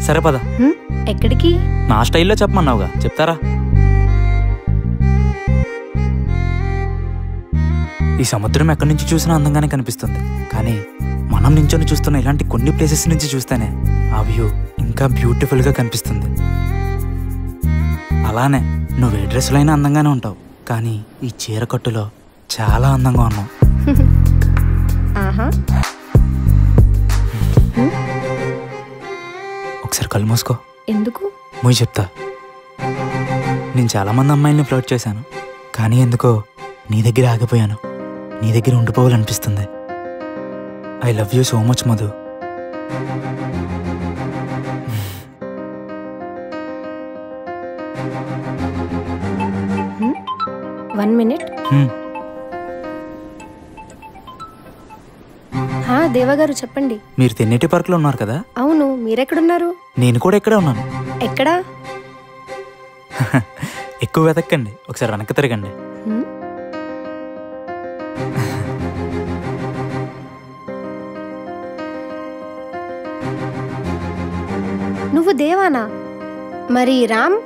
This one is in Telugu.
సరే పద. ఎక్కడికి? నా స్టైల్లో చెప్పమన్నావుగా, చెప్తారా? ఈ సముద్రం ఎక్కడి నుంచి చూసినా అందంగానే కనిపిస్తుంది, కానీ మనం నించొని చూస్తున్న ఇలాంటి కొన్ని ప్లేసెస్ నుంచి చూస్తేనే ఆ వ్యూ ఇంకా బ్యూటిఫుల్గా కనిపిస్తుంది. అలానే నువ్వు ఏ డ్రెస్లో అయినా అందంగానే ఉంటావు, కానీ ఈ చీర కట్టులో చాలా అందంగా ఉన్నావు. ఒకసారి కళ్ళు మూసుకో. ఎందుకు? మూయి చెప్తా. నేను చాలామంది అమ్మాయిల్ని ఫ్లర్ట్ చేశాను, కానీ ఎందుకో నీ దగ్గర ఆగిపోయాను. నీ దగ్గర ఉండిపోవాలనిపిస్తుంది. I love you so much Madhu. One minute. దేవగారు చెప్పండి. మీరు తెన్నేటి పార్క్ లో ఉన్నారు కదా? అవును, మీరెక్కడున్నారు? నేను కూడా ఇక్కడే ఉన్నాను. ఎక్కడా? ఎక్కువ వెతక్కండి, ఒకసారి వెనక్కి తిరగండి. నువ్వు దేవానా? మరి రామ్?